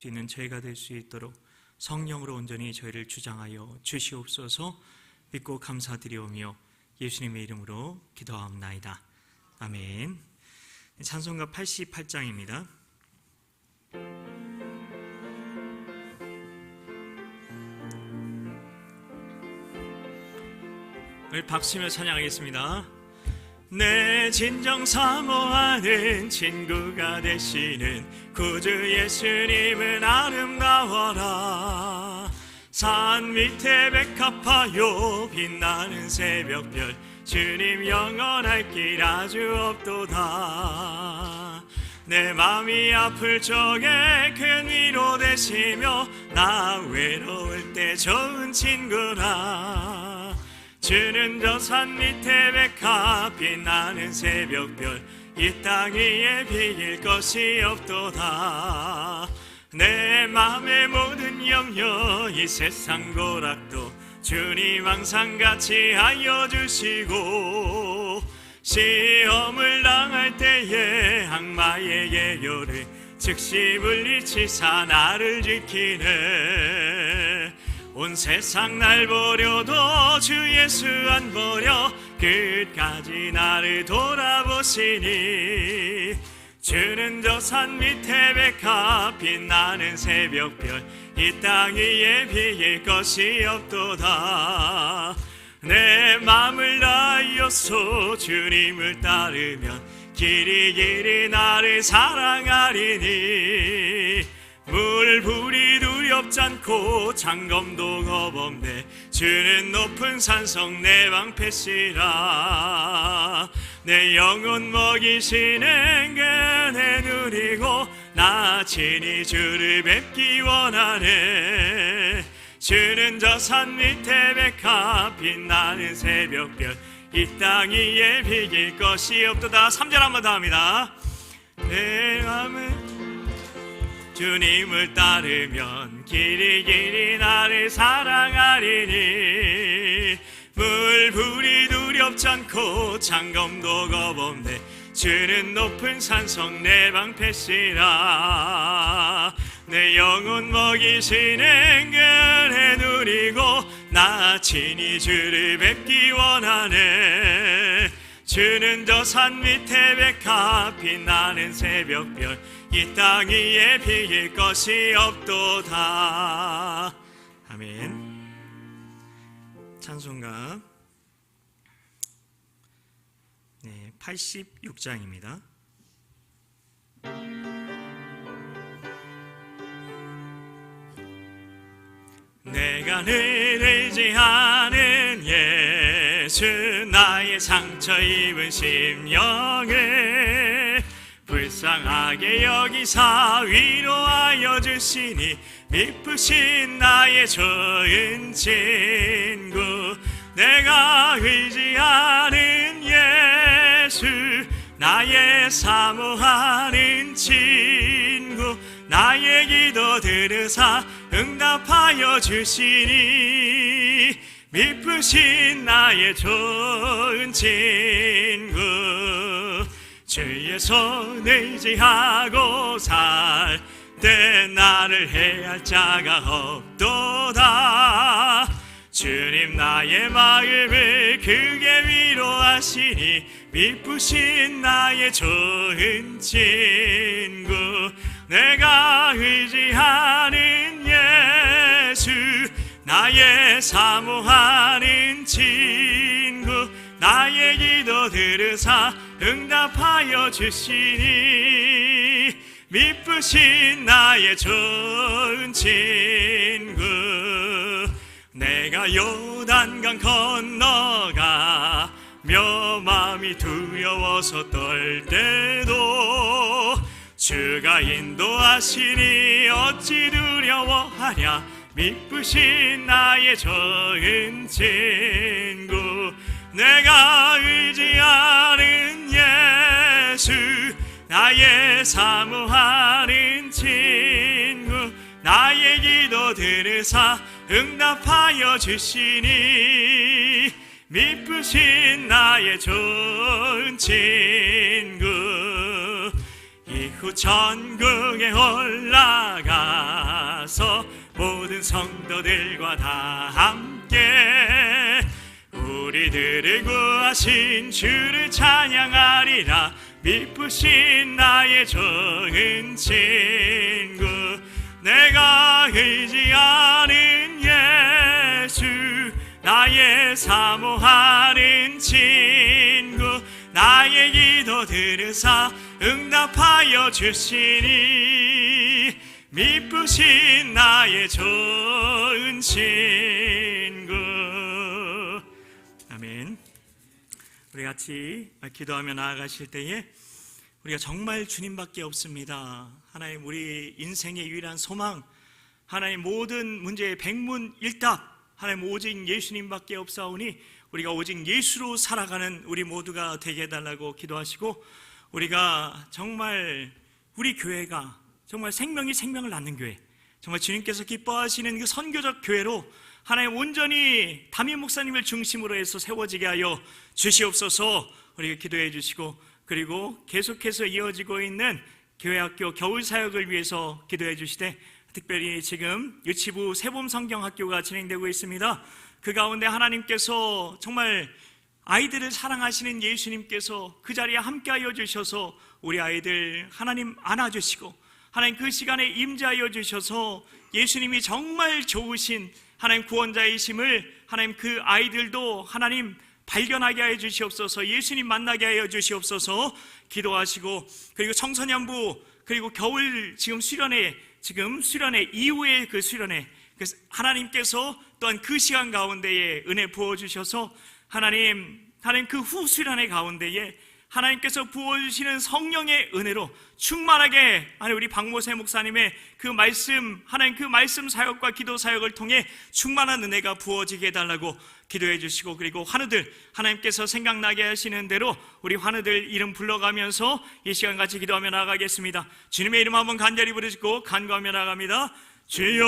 있는 저희가 될 수 있도록 성령으로 온전히 저희를 주장하여 주시옵소서. 믿고 감사드리오며 예수님의 이름으로 기도하옵나이다. 아멘. 찬송가 88장입니다. 우리 박수며 찬양하겠습니다. 내 진정 사모하는 친구가 되시는 구주 예수님은 아름다워라. 산 밑에 백합화요 빛나는 새벽별 주님 영원할 길 아주 없도다. 내 맘이 아플 적에 큰 위로 되시며 나 외로울 때 좋은 친구라. 주는 저 산 밑에 백합 빛나는 새벽별 이 땅 위에 비길 것이 없도다. 내 맘의 모든 염려 이 세상 고락도 주님 항상 같이 하여 주시고 시험을 당할 때에 악마의 계교를 즉시 물리치사 나를 지키네. 온 세상 날 버려도 주 예수 안 버려 끝까지 나를 돌아보시니. 주는 저 산 밑에 백합 빛나는 새벽별 이 땅 위에 비길 것이 없도다. 내 맘을 다하여서 주님을 따르면 길이 길이 나를 사랑하리니. 물불이 두렵지 않고 장검도 겁없네. 주는 높은 산성 내 방패시라. 내 영혼 먹이시는 그네 누리고 나 친히 주를 뵙기 원하네. 주는 저 산 밑에 백합 빛나는 새벽별 이 땅 위에 비길 것이 없도다. 3절 한번 더 합니다. 내 맘을 주님을 따르면 길이 길이 나를 사랑하리니. 물불이 두렵지 않고 장검도 겁없네. 주는 높은 산성 내 방패시라. 내 영혼 먹이시는 그네 누리고 나 친히 주를 뵙기 원하네. 주는 저 산 밑에 백합 빛나는 새벽별 이 땅 위에 비길 것이 없도다. 아멘. 찬송가 86장입니다. 내가 늘 의지하는 예수 나의 상처 입은 심령을 불쌍하게 여기사 위로하여 주시니. 미쁘신 나의 좋은 친구 내가 의지하는 예수 나의 사모하는 친구 나의 기도 들으사 응답하여 주시니. 미쁘신 나의 좋은 친구 주의 손 의지하고 살 때 나를 해할 자가 없도다. 주님 나의 마음을 크게 위로하시니. 미쁘신 나의 좋은 친구 내가 의지하는 예수 나의 사모하는 친구 나의 기도 들으사 응답하여 주시니. 미쁘신 나의 좋은 친구 내가 요단강 건너가며 마음이 두려워서 떨 때도 주가 인도하시니 어찌 두려워하랴. 미쁘신 나의 좋은 친구 내가 의지하는 예수 나의 사모하는 친구 나의 기도 들으사 응답하여 주시니. 미쁘신 나의 좋은 친구 후 천국에 올라가서 모든 성도들과 다 함께 우리들을 구하신 주를 찬양하리라. 미쁘신 나의 좋은 친구, 내가 의지하는 예수, 나의 사모하는 친구, 나의 기도 들으사 응답하여 주시니 미쁘신 나의 좋은 친구. 아멘. 우리 같이 기도하며 나아가실 때에 우리가 정말 주님밖에 없습니다. 하나님, 우리 인생의 유일한 소망, 하나님 모든 문제의 백문일답, 하나님 오직 예수님밖에 없사오니 우리가 오직 예수로 살아가는 우리 모두가 되게 해달라고 기도하시고, 우리가 정말 우리 교회가 정말 생명이 생명을 낳는 교회, 정말 주님께서 기뻐하시는 그 선교적 교회로 하나님 온전히 담임 목사님을 중심으로 해서 세워지게 하여 주시옵소서. 우리가 기도해 주시고, 그리고 계속해서 이어지고 있는 교회학교 겨울사역을 위해서 기도해 주시되, 특별히 지금 유치부 세봄성경학교가 진행되고 있습니다. 그 가운데 하나님께서 정말 아이들을 사랑하시는 예수님께서 그 자리에 함께하여 주셔서 우리 아이들 하나님 안아주시고, 하나님 그 시간에 임재하여 주셔서 예수님이 정말 좋으신 하나님 구원자이심을 하나님 그 아이들도 하나님 발견하게 하여 주시옵소서. 예수님 만나게 하여 주시옵소서 기도하시고, 그리고 청소년부, 그리고 겨울 지금 수련회 이후에 그 수련회, 하나님께서 또한 그 시간 가운데에 은혜 부어주셔서 하나님 그 후 수련회 가운데에 하나님께서 부어주시는 성령의 은혜로 충만하게 하나님 우리 박모세 목사님의 그 말씀, 하나님 그 말씀 사역과 기도 사역을 통해 충만한 은혜가 부어지게 해달라고 기도해 주시고, 그리고 환우들 하나님께서 생각나게 하시는 대로 우리 환우들 이름 불러가면서 이 시간 같이 기도하며 나아가겠습니다. 주님의 이름 한번 간절히 부르시고 간구하며 나아갑니다. 주여,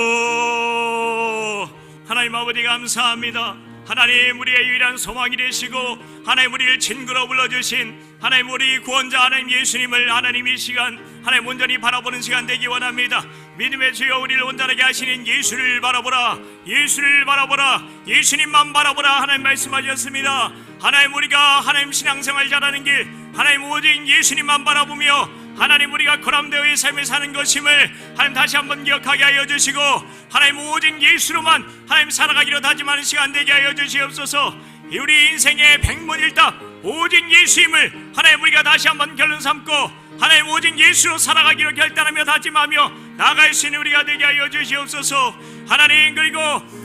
하나님 아버지 감사합니다. 하나님 우리의 유일한 소망이 되시고 하나님 우리를 친구로 불러주신 하나님 우리 구원자 하나님 예수님을 하나님 이 시간 하나님 온전히 바라보는 시간 되기 원합니다. 믿음의 주여, 우리를 온전하게 하시는 예수를 바라보라, 예수를 바라보라, 예수님만 바라보라 하나님 말씀하셨습니다. 하나님 우리가 하나님 신앙생활 잘하는 길 하나님 오직 예수님만 바라보며 하나님 우리가 거람되어의 삶을 사는 것임을 하나님 다시 한번 기억하게 하여 주시고, 하나님 오직 예수로만 하나님 살아가기로 다짐하는 시간 되게 하여 주시옵소서. 우리 인생의 백문일답 오직 예수임을 하나님 우리가 다시 한번 결론 삼고 하나님 오직 예수로 살아가기로 결단하며 다짐하며 나아갈 수 있는 우리가 되게 하여 주시옵소서. 하나님, 그리고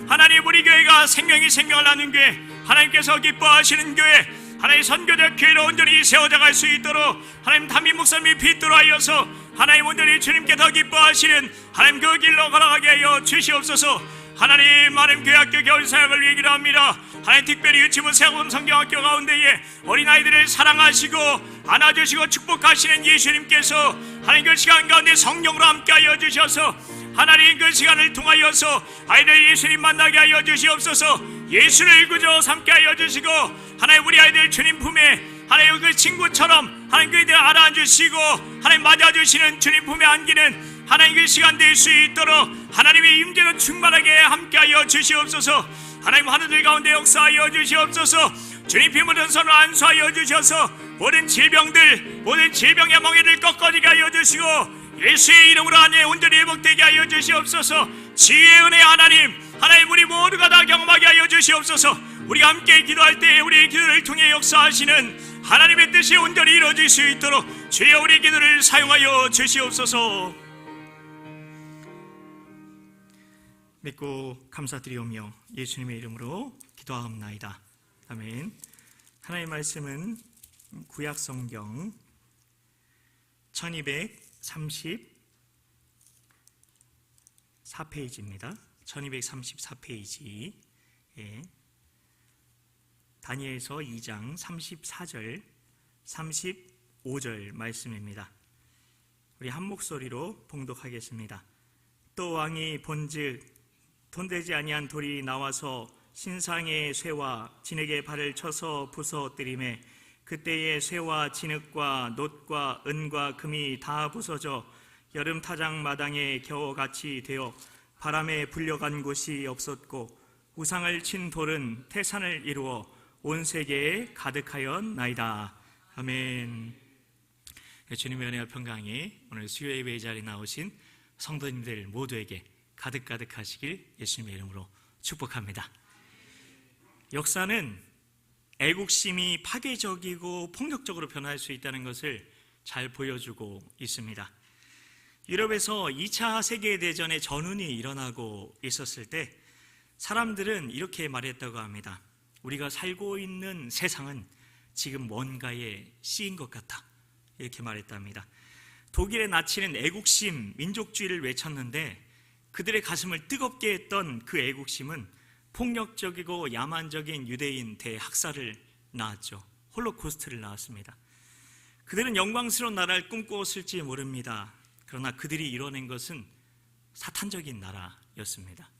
하나님 우리 교회가 생명이 생명을 나누는 교회, 하나님께서 기뻐하시는 교회, 하나님 선교적 교회로 온전히 세워져 갈 수 있도록 하나님 담임 목사님이 빛도로 하여서 하나님 온전히 주님께 더 기뻐하시는 하나님 그 길로 걸어가게 하여 주시옵소서. 하나님 교회학교 겨울사역을 위해 기도합니다. 하나님 특별히 유치부 세봄성경학교 가운데에 어린아이들을 사랑하시고 안아주시고 축복하시는 예수님께서 하나님 그 시간 가운데 성령으로 함께하여 주셔서 하나님 그 시간을 통하여서 아이들 예수님 만나게 하여 주시옵소서. 예수를 구주 삼게 하여 주시고 하나님 우리 아이들 주님 품에 하나님 그 친구처럼 하나님 그들 알아주시고 하나님 맞아주시는 주님 품에 안기는 하나님 그 시간 될 수 있도록 하나님의 임재로 충만하게 함께하여 주시옵소서. 하나님 하늘들 가운데 역사하여 주시옵소서. 주님 피 묻은 손을 안수하여 주셔서 모든 질병의 멍에를 꺾어지게 하여 주시고 예수의 이름으로 안에 온전히 회복되게 하여 주시옵소서. 지혜의 은혜 하나님 우리 모두가 다 경험하게 하여 주시옵소서. 우리가 함께 기도할 때 우리의 기도를 통해 역사하시는 하나님의 뜻이 온전히 이루어질 수 있도록 주여 우리의 기도를 사용하여 주시옵소서. 믿고 감사드리오며 예수님의 이름으로 기도하옵나이다. 아멘. 하나님의 말씀은 구약성경 1234페이지입니다. 1234페이지. 다니엘서 2장 34절 35절 말씀입니다. 우리 한 목소리로 봉독하겠습니다. 또 왕이 본즉 돈되지 아니한 돌이 나와서 신상의 쇠와 진에게 발을 쳐서 부서뜨리매 그때에 쇠와 진흙과 놋과 은과 금이 다 부서져 여름 타작 마당에 겨워같이 되어 바람에 불려간 곳이 없었고 우상을 친 돌은 태산을 이루어 온 세계에 가득하였나이다. 아멘. 주님의 은혜와 평강이 오늘 수요 예배 자리에 나오신 성도님들 모두에게 가득가득하시길 예수님의 이름으로 축복합니다. 역사는 애국심이 파괴적이고 폭력적으로 변할 수 있다는 것을 잘 보여주고 있습니다. 유럽에서 2차 세계대전의 전운이 일어나고 있었을 때 사람들은 이렇게 말했다고 합니다. 우리가 살고 있는 세상은 지금 뭔가에 씌인 것 같다, 이렇게 말했답니다. 독일의 나치는 애국심, 민족주의를 외쳤는데 그들의 가슴을 뜨겁게 했던 그 애국심은 폭력적이고 야만적인 유대인 대학살을 낳았죠. 홀로코스트를 낳았습니다. 그들은 영광스러운 나라를 꿈꾸었을지 모릅니다. 그러나 그들이 이뤄낸 것은 사탄적인 나라였습니다.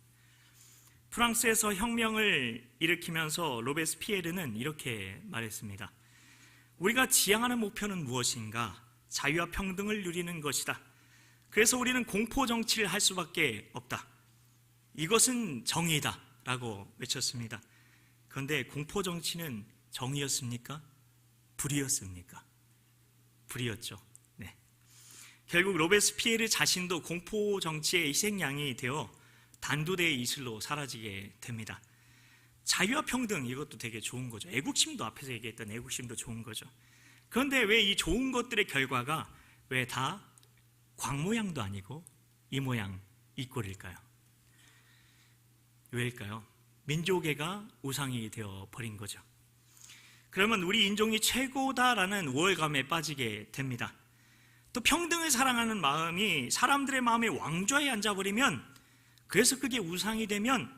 프랑스에서 혁명을 일으키면서 로베스피에르는 이렇게 말했습니다. 우리가 지향하는 목표는 무엇인가? 자유와 평등을 누리는 것이다. 그래서 우리는 공포 정치를 할 수밖에 없다. 이것은 정의다 라고 외쳤습니다. 그런데 공포 정치는 정의였습니까? 불의였습니까? 불의였죠. 네. 결국 로베스피에르 자신도 공포 정치의 희생양이 되어 단두대의 이슬로 사라지게 됩니다. 자유와 평등, 이것도 되게 좋은 거죠. 애국심도 앞에서 얘기했던 애국심도 좋은 거죠. 그런데 왜 이 좋은 것들의 결과가 왜 다 광 모양도 아니고 이 모양, 이 꼴일까요? 왜일까요? 민족애가 우상이 되어버린 거죠. 그러면 우리 인종이 최고다라는 우월감에 빠지게 됩니다. 또 평등을 사랑하는 마음이 사람들의 마음에 왕좌에 앉아버리면, 그래서 그게 우상이 되면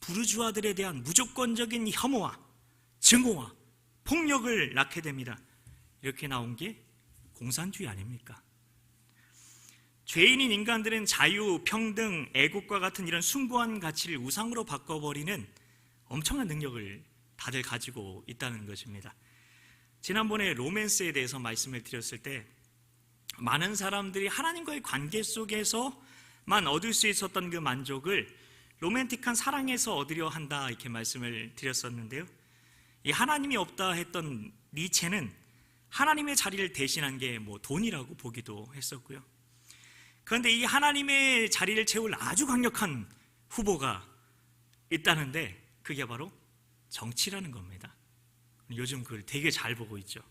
부르주아들에 대한 무조건적인 혐오와 증오와 폭력을 낳게 됩니다. 이렇게 나온 게 공산주의 아닙니까? 죄인인 인간들은 자유, 평등, 애국과 같은 이런 숭고한 가치를 우상으로 바꿔버리는 엄청난 능력을 다들 가지고 있다는 것입니다. 지난번에 로맨스에 대해서 말씀을 드렸을 때 많은 사람들이 하나님과의 관계 속에서만 얻을 수 있었던 그 만족을 로맨틱한 사랑에서 얻으려 한다, 이렇게 말씀을 드렸었는데요. 이 하나님이 없다 했던 니체는 하나님의 자리를 대신한 게 돈이라고 보기도 했었고요. 그런데 이 하나님의 자리를 채울 아주 강력한 후보가 있다는데 그게 바로 정치라는 겁니다. 요즘 그걸 되게 잘 보고 있죠.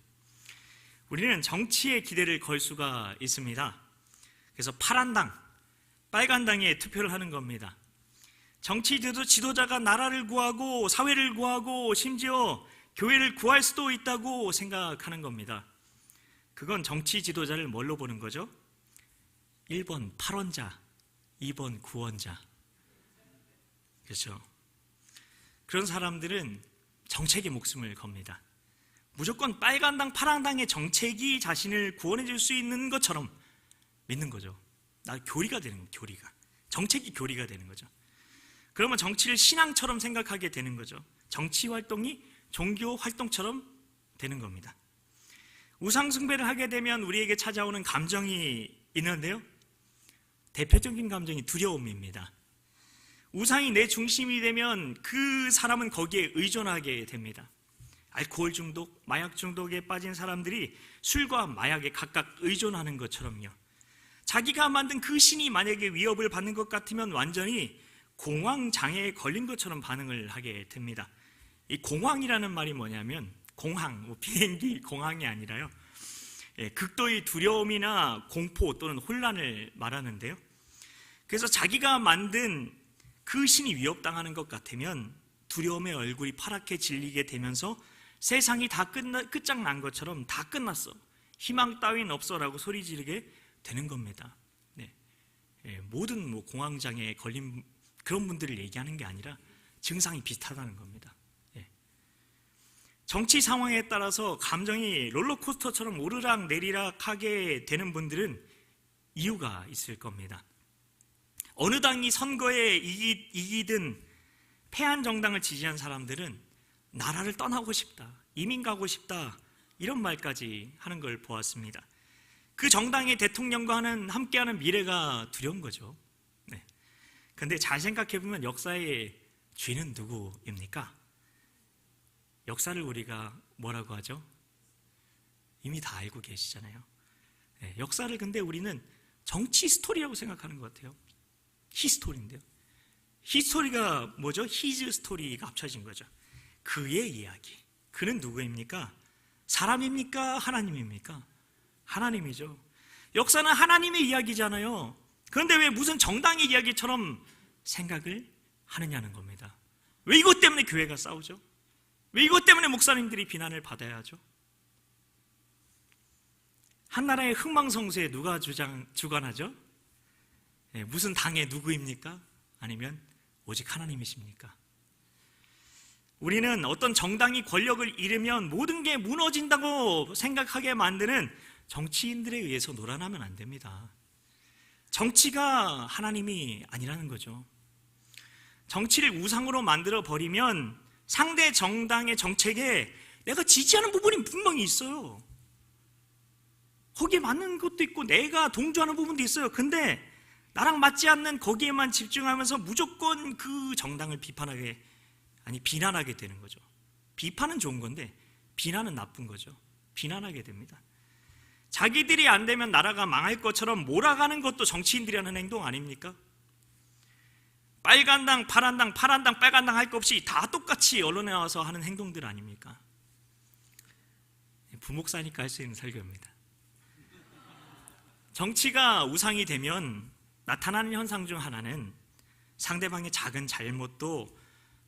우리는 정치에 기대를 걸 수가 있습니다. 그래서 파란 당, 빨간 당에 투표를 하는 겁니다. 정치 지도자가 나라를 구하고 사회를 구하고 심지어 교회를 구할 수도 있다고 생각하는 겁니다. 그건 정치 지도자를 뭘로 보는 거죠? 1번 8원자, 2번 9원자. 그렇죠? 그런 사람들은 정책에 목숨을 겁니다. 무조건 빨간당, 파란당의 정책이 자신을 구원해 줄 수 있는 것처럼 믿는 거죠. 교리가 되는 거예요, 교리가. 정책이 교리가 되는 거죠. 그러면 정치를 신앙처럼 생각하게 되는 거죠. 정치 활동이 종교 활동처럼 되는 겁니다. 우상 숭배를 하게 되면 우리에게 찾아오는 감정이 있는데요. 대표적인 감정이 두려움입니다. 우상이 내 중심이 되면 그 사람은 거기에 의존하게 됩니다. 알코올 중독, 마약 중독에 빠진 사람들이 술과 마약에 각각 의존하는 것처럼요. 자기가 만든 그 신이 만약에 위협을 받는 것 같으면 완전히 공황장애에 걸린 것처럼 반응을 하게 됩니다. 이 공황이라는 말이 뭐냐면 공항, 비행기 공항이 아니라요, 극도의 두려움이나 공포 또는 혼란을 말하는데요. 그래서 자기가 만든 그 신이 위협당하는 것 같으면 두려움의 얼굴이 파랗게 질리게 되면서 세상이 다 끝장난 것처럼 다 끝났어, 희망 따윈 없어라고 소리 지르게 되는 겁니다. 네. 모든 공황장애에 걸린 그런 분들을 얘기하는 게 아니라 증상이 비슷하다는 겁니다. 정치 상황에 따라서 감정이 롤러코스터처럼 오르락 내리락 하게 되는 분들은 이유가 있을 겁니다. 어느 당이 선거에 이기든 패한 정당을 지지한 사람들은 나라를 떠나고 싶다, 이민 가고 싶다, 이런 말까지 하는 걸 보았습니다. 그 정당의 대통령과 함께하는 미래가 두려운 거죠. 네. 근데 잘 생각해보면 역사의 쥐는 누구입니까? 역사를 우리가 뭐라고 하죠? 이미 다 알고 계시잖아요. 네. 역사를 근데 우리는 정치 스토리라고 생각하는 것 같아요. 히스토리인데요. 히스토리가 뭐죠? 히즈 스토리가 합쳐진 거죠. 그의 이야기. 그는 누구입니까? 사람입니까? 하나님입니까? 하나님이죠. 역사는 하나님의 이야기잖아요. 그런데 왜 무슨 정당의 이야기처럼 생각을 하느냐는 겁니다. 왜 이것 때문에 교회가 싸우죠? 왜 이것 때문에 목사님들이 비난을 받아야 하죠? 한 나라의 흥망성쇠에 누가 주관하죠? 네, 무슨 당의 누구입니까? 아니면 오직 하나님이십니까? 우리는 어떤 정당이 권력을 잃으면 모든 게 무너진다고 생각하게 만드는 정치인들에 의해서 놀아나면 안 됩니다. 정치가 하나님이 아니라는 거죠. 정치를 우상으로 만들어 버리면 상대 정당의 정책에 내가 지지하는 부분이 분명히 있어요. 거기에 맞는 것도 있고 내가 동조하는 부분도 있어요. 근데 나랑 맞지 않는 거기에만 집중하면서 무조건 그 정당을 비난하게 되는 거죠. 비판은 좋은 건데 비난은 나쁜 거죠. 비난하게 됩니다. 자기들이 안 되면 나라가 망할 것처럼 몰아가는 것도 정치인들이 하는 행동 아닙니까? 빨간 당, 파란 당, 파란 당, 빨간 당 할 거 없이 다 똑같이 언론에 나와서 하는 행동들 아닙니까? 부목사니까 할 수 있는 설교입니다. 정치가 우상이 되면 나타나는 현상 중 하나는 상대방의 작은 잘못도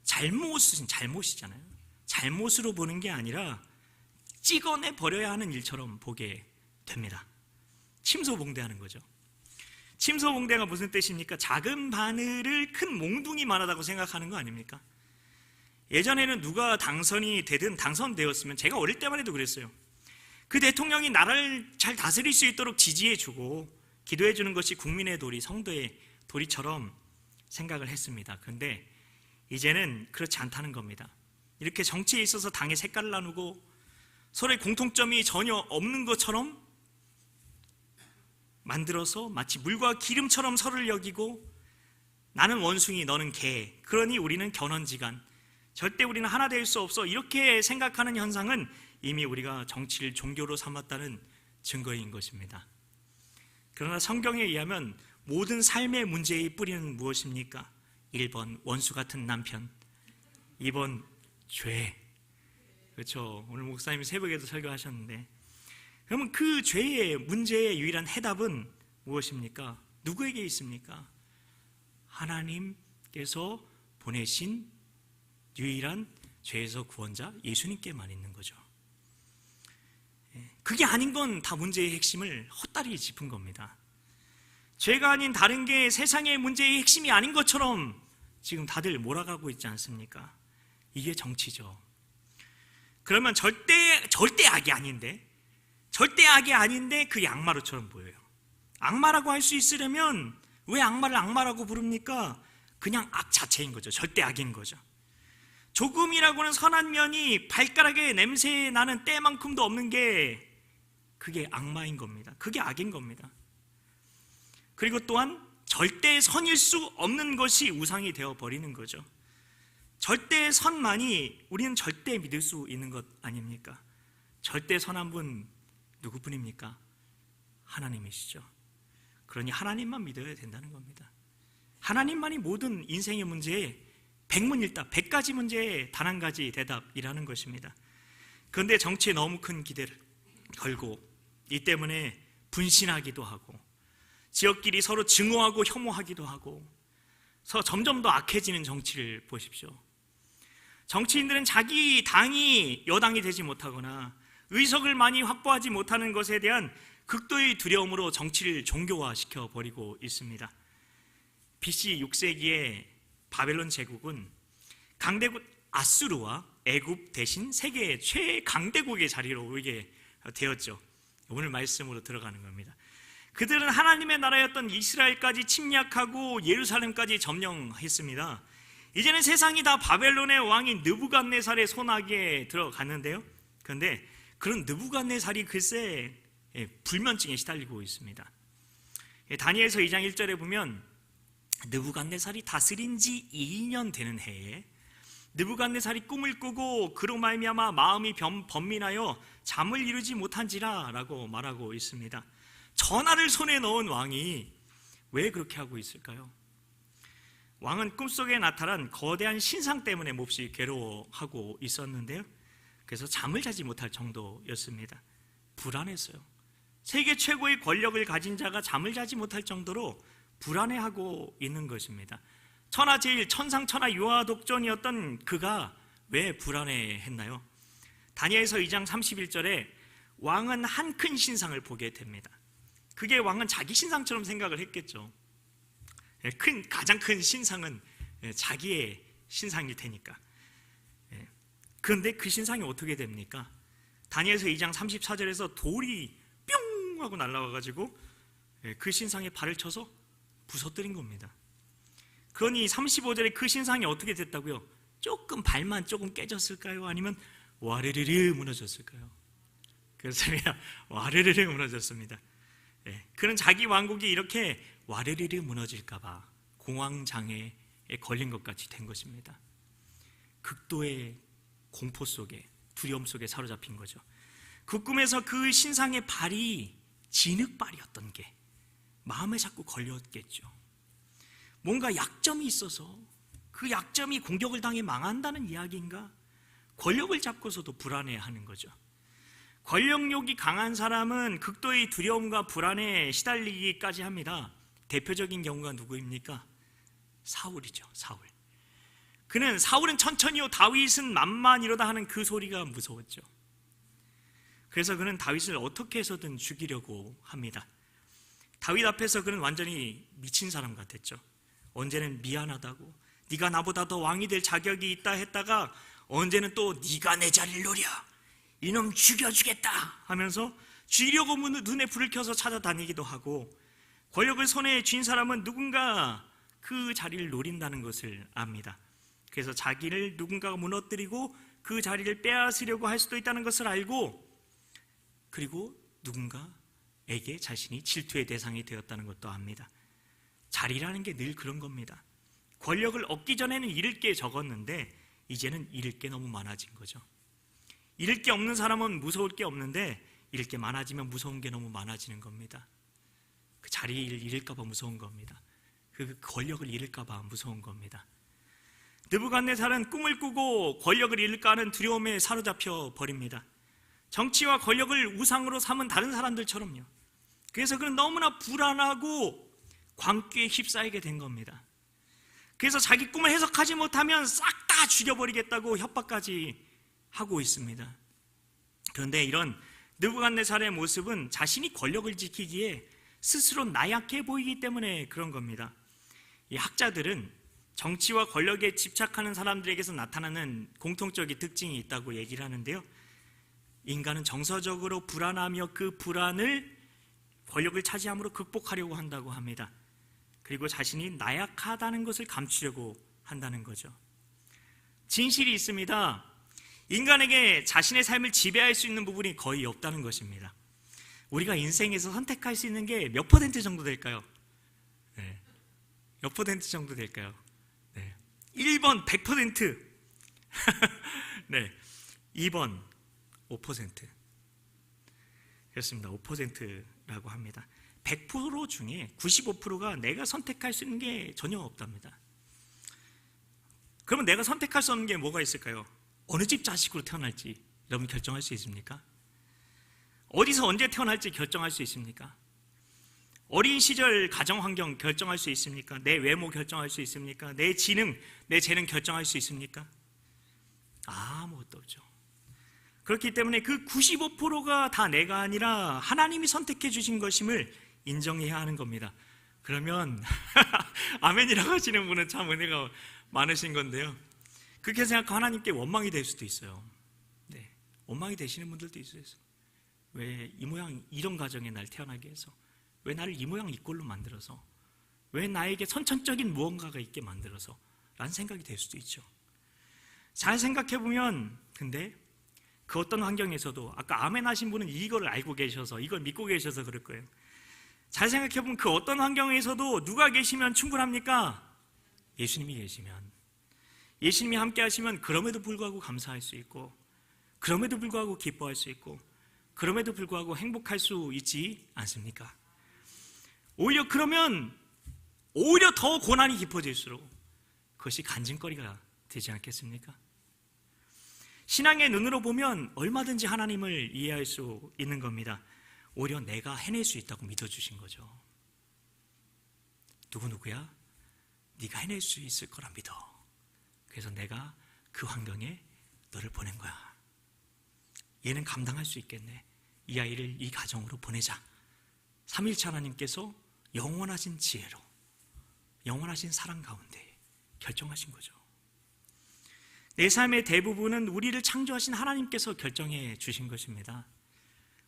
잘못이잖아요. 잘못으로 보는 게 아니라 찍어내 버려야 하는 일처럼 보게 됩니다. 침소봉대하는 거죠. 침소봉대가 무슨 뜻입니까? 작은 바늘을 큰 몽둥이만 하다고 생각하는 거 아닙니까? 예전에는 누가 당선이 되든 당선되었으면 제가 어릴 때만 해도 그랬어요. 그 대통령이 나라를 잘 다스릴 수 있도록 지지해주고 기도해주는 것이 국민의 도리, 성도의 도리처럼 생각을 했습니다. 그런데 이제는 그렇지 않다는 겁니다. 이렇게 정치에 있어서 당의 색깔을 나누고 서로의 공통점이 전혀 없는 것처럼 만들어서 마치 물과 기름처럼 서로를 여기고 나는 원숭이 너는 개, 그러니 우리는 견원지간, 절대 우리는 하나 될 수 없어, 이렇게 생각하는 현상은 이미 우리가 정치를 종교로 삼았다는 증거인 것입니다. 그러나 성경에 의하면 모든 삶의 문제의 뿌리는 무엇입니까? 1번 원수 같은 남편, 2번 죄. 그렇죠. 오늘 목사님이 새벽에도 설교하셨는데, 그러면 그 죄의 문제의 유일한 해답은 무엇입니까? 누구에게 있습니까? 하나님께서 보내신 유일한 죄에서 구원자 예수님께만 있는 거죠. 그게 아닌 건 다 문제의 핵심을 헛다리 짚은 겁니다. 죄가 아닌 다른 게 세상의 문제의 핵심이 아닌 것처럼 지금 다들 몰아가고 있지 않습니까? 이게 정치죠. 그러면 절대 악이 아닌데, 절대 악이 아닌데 그게 악마로처럼 보여요. 악마라고 할 수 있으려면 왜 악마를 악마라고 부릅니까? 그냥 악 자체인 거죠. 절대 악인 거죠. 조금이라고는 선한 면이 발가락에 냄새 나는 때만큼도 없는 게 그게 악마인 겁니다. 그게 악인 겁니다. 그리고 또한 절대 선일 수 없는 것이 우상이 되어버리는 거죠. 절대 선만이 우리는 절대 믿을 수 있는 것 아닙니까? 절대 선한 분 누구뿐입니까? 하나님이시죠. 그러니 하나님만 믿어야 된다는 겁니다. 하나님만이 모든 인생의 문제에 백문일답, 100가지 문제에 단 한 가지 대답이라는 것입니다. 그런데 정치에 너무 큰 기대를 걸고 이 때문에 분신하기도 하고 지역끼리 서로 증오하고 혐오하기도 하고 점점 더 악해지는 정치를 보십시오. 정치인들은 자기 당이 여당이 되지 못하거나 의석을 많이 확보하지 못하는 것에 대한 극도의 두려움으로 정치를 종교화시켜 버리고 있습니다. BC 6세기에 바벨론 제국은 강대국 아수르와 애굽 대신 세계의 최강대국의 자리로 오르게 되었죠. 오늘 말씀으로 들어가는 겁니다. 그들은 하나님의 나라였던 이스라엘까지 침략하고 예루살렘까지 점령했습니다. 이제는 세상이 다 바벨론의 왕인 느부갓네살의 손아귀에 들어갔는데요, 그런데 그런 느부갓네살이 글쎄 불면증에 시달리고 있습니다. 다니엘서 2장 1절에 보면 느부갓네살이 다스린 지 2년 되는 해에 느부갓네살이 꿈을 꾸고 그로 말미암아 마음이 번민하여 잠을 이루지 못한지라 라고 말하고 있습니다. 전화를 손에 넣은 왕이 왜 그렇게 하고 있을까요? 왕은 꿈속에 나타난 거대한 신상 때문에 몹시 괴로워하고 있었는데요, 그래서 잠을 자지 못할 정도였습니다. 불안했어요. 세계 최고의 권력을 가진 자가 잠을 자지 못할 정도로 불안해하고 있는 것입니다. 천하제일 천상천하 유아독존이었던 그가 왜 불안해했나요? 다니엘서 2장 31절에 왕은 한 큰 신상을 보게 됩니다. 그게 왕은 자기 신상처럼 생각을 했겠죠. 가장 큰 신상은 자기의 신상일 테니까. 그런데 그 신상이 어떻게 됩니까? 다니엘서 2장 34절에서 돌이 뿅 하고 날아와가지고 그 신상에 발을 쳐서 부서뜨린 겁니다. 그러니 35절에 그 신상이 어떻게 됐다고요? 발만 조금 깨졌을까요? 아니면 와르르르 무너졌을까요? 그렇습니다. 와르르르 무너졌습니다. 그는 자기 왕국이 이렇게 와르르르 무너질까봐 공황장애에 걸린 것 같이 된 것입니다. 극도의 공포 속에, 두려움 속에 사로잡힌 거죠. 그 꿈에서 그 신상의 발이 진흙발이었던 게 마음에 자꾸 걸렸겠죠. 뭔가 약점이 있어서 그 약점이 공격을 당해 망한다는 이야기인가? 권력을 잡고서도 불안해하는 거죠. 권력욕이 강한 사람은 극도의 두려움과 불안에 시달리기까지 합니다. 대표적인 경우가 누구입니까? 사울이죠. 사울은 천천히요, 다윗은 만만이로다 하는 그 소리가 무서웠죠. 그래서 그는 다윗을 어떻게 해서든 죽이려고 합니다. 다윗 앞에서 그는 완전히 미친 사람 같았죠. 언제는 미안하다고, 네가 나보다 더 왕이 될 자격이 있다 했다가 언제는 또 네가 내 자리를 노려, 이놈 죽여주겠다 하면서 죽이려고 눈에 불을 켜서 찾아다니기도 하고, 권력을 손에 쥔 사람은 누군가 그 자리를 노린다는 것을 압니다. 그래서 자기를 누군가가 무너뜨리고 그 자리를 빼앗으려고 할 수도 있다는 것을 알고, 그리고 누군가에게 자신이 질투의 대상이 되었다는 것도 압니다. 자리라는 게 늘 그런 겁니다. 권력을 얻기 전에는 잃을 게 적었는데 이제는 잃을 게 너무 많아진 거죠. 잃을 게 없는 사람은 무서울 게 없는데 잃을 게 많아지면 무서운 게 너무 많아지는 겁니다. 그 자리를 잃을까 봐 무서운 겁니다. 그 권력을 잃을까 봐 무서운 겁니다. 느부갓네살은 꿈을 꾸고 권력을 잃을까 하는 두려움에 사로잡혀 버립니다. 정치와 권력을 우상으로 삼은 다른 사람들처럼요. 그래서 그는 너무나 불안하고 광기에 휩싸이게 된 겁니다. 그래서 자기 꿈을 해석하지 못하면 싹 다 죽여버리겠다고 협박까지 하고 있습니다. 그런데 이런 느부갓네살의 모습은 자신이 권력을 지키기에 스스로 나약해 보이기 때문에 그런 겁니다. 이 학자들은 정치와 권력에 집착하는 사람들에게서 나타나는 공통적인 특징이 있다고 얘기를 하는데요, 인간은 정서적으로 불안하며 그 불안을 권력을 차지함으로 극복하려고 한다고 합니다. 그리고 자신이 나약하다는 것을 감추려고 한다는 거죠. 진실이 있습니다. 인간에게 자신의 삶을 지배할 수 있는 부분이 거의 없다는 것입니다. 우리가 인생에서 선택할 수 있는 게 몇 퍼센트 정도 될까요? 몇 퍼센트 정도 될까요? 1번 100%, 2번 5%. 그렇습니다. 5%라고 합니다. 100% 중에 95%가 내가 선택할 수 있는 게 전혀 없답니다. 그러면 내가 선택할 수 없는 게 뭐가 있을까요? 어느 집 자식으로 태어날지 여러분 결정할 수 있습니까? 어디서 언제 태어날지 결정할 수 있습니까? 어린 시절 가정 환경 결정할 수 있습니까? 내 외모 결정할 수 있습니까? 내 지능, 내 재능 결정할 수 있습니까? 아무것도 없죠. 그렇기 때문에 그 95%가 다 내가 아니라 하나님이 선택해 주신 것임을 인정해야 하는 겁니다. 그러면 아멘이라고 하시는 분은 참 은혜가 많으신 건데요, 그렇게 생각하면 하나님께 원망이 될 수도 있어요. 원망이 되시는 분들도 있어요. 왜 이 모양 이런 가정에 날 태어나게 해서, 왜 나를 이 모양 이 꼴로 만들어서, 왜 나에게 선천적인 무언가가 있게 만들어서 라는 생각이 될 수도 있죠. 잘 생각해보면 근데 그 어떤 환경에서도 아까 아멘 하신 분은 이걸 알고 계셔서 이걸 믿고 계셔서 그럴 거예요. 잘 생각해보면 그 어떤 환경에서도 누가 계시면 충분합니까? 예수님이 계시면, 예수님이 함께 하시면 그럼에도 불구하고 감사할 수 있고, 그럼에도 불구하고 기뻐할 수 있고, 그럼에도 불구하고 행복할 수 있지 않습니까? 오히려 그러면 오히려 더 고난이 깊어질수록 그것이 간증거리가 되지 않겠습니까? 신앙의 눈으로 보면 얼마든지 하나님을 이해할 수 있는 겁니다. 오히려 내가 해낼 수 있다고 믿어주신 거죠. 누구누구야? 네가 해낼 수 있을 거라 믿어. 그래서 내가 그 환경에 너를 보낸 거야. 얘는 감당할 수 있겠네. 이 아이를 이 가정으로 보내자. 삼위일체 하나님께서 영원하신 지혜로, 영원하신 사랑 가운데 결정하신 거죠. 내 삶의 대부분은 우리를 창조하신 하나님께서 결정해 주신 것입니다.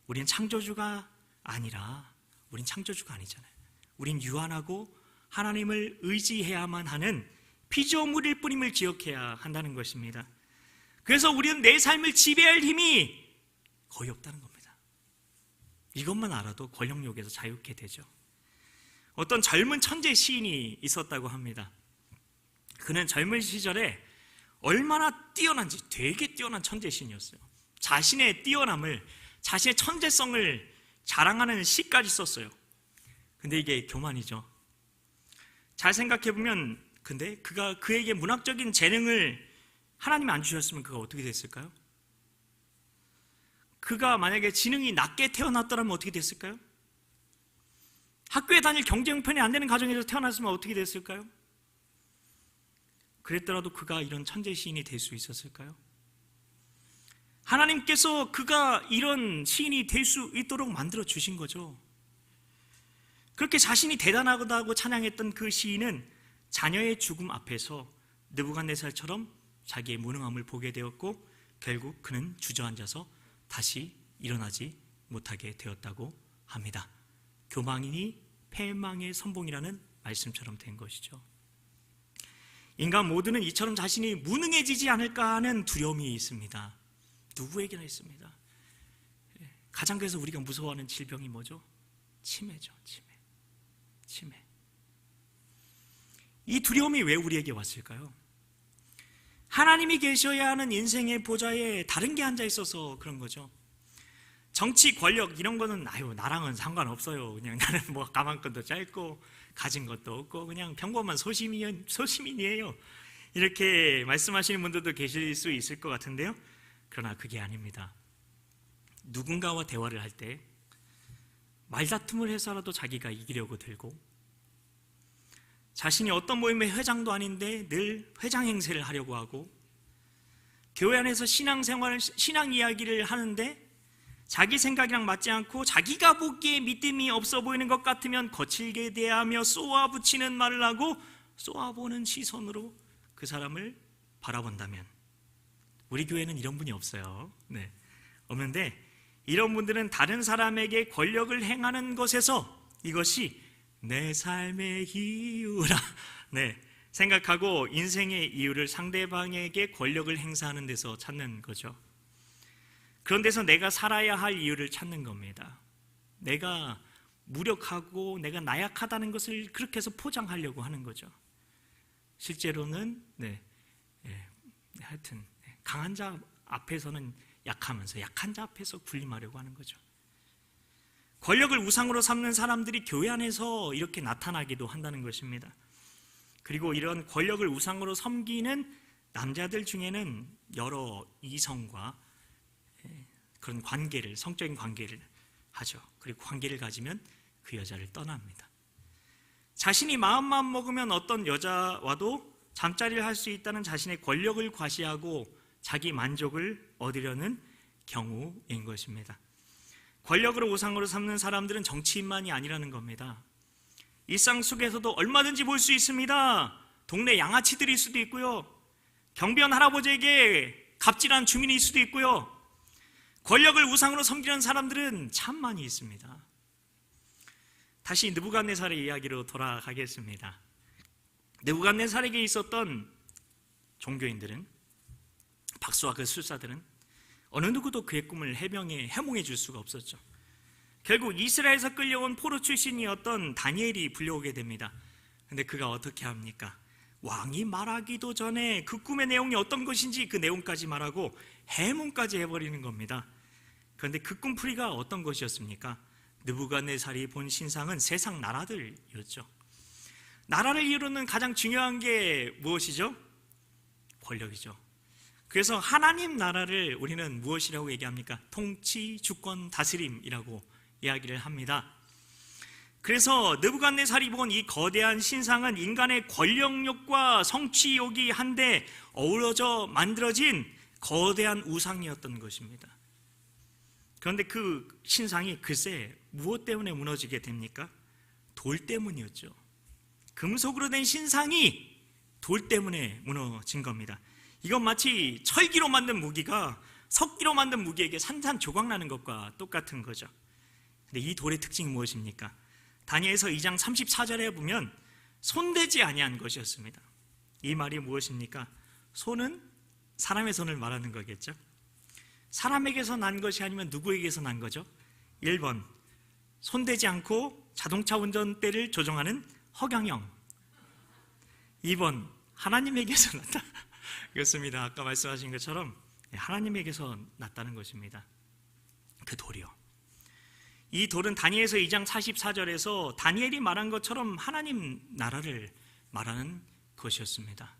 우린 창조주가 아니라, 우린 창조주가 아니잖아요. 우린 유한하고 하나님을 의지해야만 하는 피조물일 뿐임을 기억해야 한다는 것입니다. 그래서 우리는 내 삶을 지배할 힘이 거의 없다는 겁니다. 이것만 알아도 권력욕에서 자유케 되죠. 어떤 젊은 천재 시인이 있었다고 합니다. 그는 젊은 시절에 얼마나 뛰어난지, 되게 뛰어난 천재 시인이었어요. 자신의 뛰어남을, 자신의 천재성을 자랑하는 시까지 썼어요. 근데 이게 교만이죠. 잘 생각해보면, 근데 그에게 문학적인 재능을 하나님이 안 주셨으면 그가 어떻게 됐을까요? 그가 만약에 지능이 낮게 태어났더라면 어떻게 됐을까요? 학교에 다닐 경제 형편이 안 되는 가정에서 태어났으면 어떻게 됐을까요? 그랬더라도 그가 이런 천재 시인이 될 수 있었을까요? 하나님께서 그가 이런 시인이 될 수 있도록 만들어 주신 거죠. 그렇게 자신이 대단하다고 찬양했던 그 시인은 자녀의 죽음 앞에서 느부갓네살처럼 자기의 무능함을 보게 되었고, 결국 그는 주저앉아서 다시 일어나지 못하게 되었다고 합니다. 교만이 패망의 선봉이라는 말씀처럼 된 것이죠. 인간 모두는 이처럼 자신이 무능해지지 않을까 하는 두려움이 있습니다. 누구에게나 있습니다. 가장 그래서 우리가 무서워하는 질병이 뭐죠? 치매죠. 치매. 이 두려움이 왜 우리에게 왔을까요? 하나님이 계셔야 하는 인생의 보좌에 다른 게 앉아 있어서 그런 거죠. 정치, 권력 이런 거는 나랑은 상관없어요. 그냥 나는 뭐 가방끈도 짧고 가진 것도 없고 그냥 평범한 소시민이에요. 이렇게 말씀하시는 분들도 계실 수 있을 것 같은데요. 그러나 그게 아닙니다. 누군가와 대화를 할 때 말다툼을 해서라도 자기가 이기려고 들고, 자신이 어떤 모임의 회장도 아닌데 늘 회장 행세를 하려고 하고, 교회 안에서 신앙 이야기를 하는데 자기 생각이랑 맞지 않고 자기가 보기에 믿음이 없어 보이는 것 같으면 거칠게 대하며 쏘아붙이는 말을 하고 쏘아보는 시선으로 그 사람을 바라본다면, 우리 교회는 이런 분이 없어요. 네, 없는데 이런 분들은 다른 사람에게 권력을 행하는 것에서 이것이 내 삶의 이유라 생각하고 인생의 이유를 상대방에게 권력을 행사하는 데서 찾는 거죠. 그런 데서 내가 살아야 할 이유를 찾는 겁니다. 내가 무력하고 내가 나약하다는 것을 그렇게 해서 포장하려고 하는 거죠. 실제로는 하여튼 강한 자 앞에서는 약하면서 약한 자 앞에서 군림하려고 하는 거죠. 권력을 우상으로 삼는 사람들이 교회 안에서 이렇게 나타나기도 한다는 것입니다. 그리고 이런 권력을 우상으로 섬기는 남자들 중에는 여러 이성과 그런 관계를, 성적인 관계를 하죠. 그리고 관계를 가지면 그 여자를 떠납니다. 자신이 마음만 먹으면 어떤 여자와도 잠자리를 할 수 있다는 자신의 권력을 과시하고 자기 만족을 얻으려는 경우인 것입니다. 권력으로 우상으로 삼는 사람들은 정치인만이 아니라는 겁니다. 일상 속에서도 얼마든지 볼 수 있습니다. 동네 양아치들일 수도 있고요, 경비원 할아버지에게 갑질한 주민일 수도 있고요, 권력을 우상으로 섬기는 사람들은 참 많이 있습니다. 다시 느부갓네살의 이야기로 돌아가겠습니다. 느부갓네살에게 있었던 종교인들은, 박수와 그 술사들은 어느 누구도 그의 꿈을 해몽해 줄 수가 없었죠. 결국 이스라엘에서 끌려온 포로 출신이었던 다니엘이 불려오게 됩니다. 근데 그가 어떻게 합니까? 왕이 말하기도 전에 그 꿈의 내용이 어떤 것인지 그 내용까지 말하고 해몽까지 해버리는 겁니다. 그런데 그 꿈풀이가 어떤 것이었습니까? 느부갓네살이 본 신상은 세상 나라들이었죠. 나라를 이루는 가장 중요한 게 무엇이죠? 권력이죠. 그래서 하나님 나라를 우리는 무엇이라고 얘기합니까? 통치, 주권, 다스림이라고 이야기를 합니다. 그래서 느부갓네살이 본 이 거대한 신상은 인간의 권력욕과 성취욕이 한데 어우러져 만들어진 거대한 우상이었던 것입니다. 그런데 그 신상이 글쎄 무엇 때문에 무너지게 됩니까? 돌 때문이었죠. 금속으로 된 신상이 돌 때문에 무너진 겁니다. 이건 마치 철기로 만든 무기가 석기로 만든 무기에게 산산조각 나는 것과 똑같은 거죠. 근데 이 돌의 특징이 무엇입니까? 다니엘서 2장 34절에 보면 손대지 아니한 것이었습니다. 이 말이 무엇입니까? 손은 사람의 손을 말하는 거겠죠. 사람에게서 난 것이 아니면 누구에게서 난 거죠? 1번 손대지 않고 자동차 운전대를 조종하는 허경영. 2번 하나님에게서 났다. 그렇습니다. 아까 말씀하신 것처럼 하나님에게서 났다는 것입니다. 그 돌이요. 이 돌은 다니엘서 2장 44절에서 다니엘이 말한 것처럼 하나님 나라를 말하는 것이었습니다.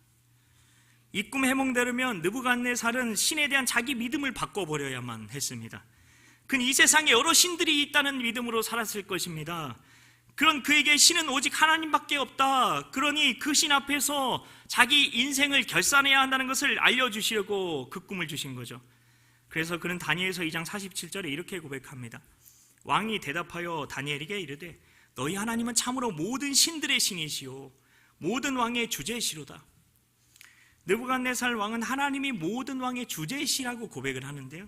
이 꿈 해몽대로면 느부갓네살은 신에 대한 자기 믿음을 바꿔버려야만 했습니다. 그는 이 세상에 여러 신들이 있다는 믿음으로 살았을 것입니다. 그런 그에게 신은 오직 하나님밖에 없다. 그러니 그 신 앞에서 자기 인생을 결산해야 한다는 것을 알려주시려고 그 꿈을 주신 거죠. 그래서 그는 다니엘서 2장 47절에 이렇게 고백합니다. 왕이 대답하여 다니엘에게 이르되 너희 하나님은 참으로 모든 신들의 신이시요 모든 왕의 주제시로다. 느부갓네살 왕은 하나님이 모든 왕의 주제시라고 고백을 하는데요,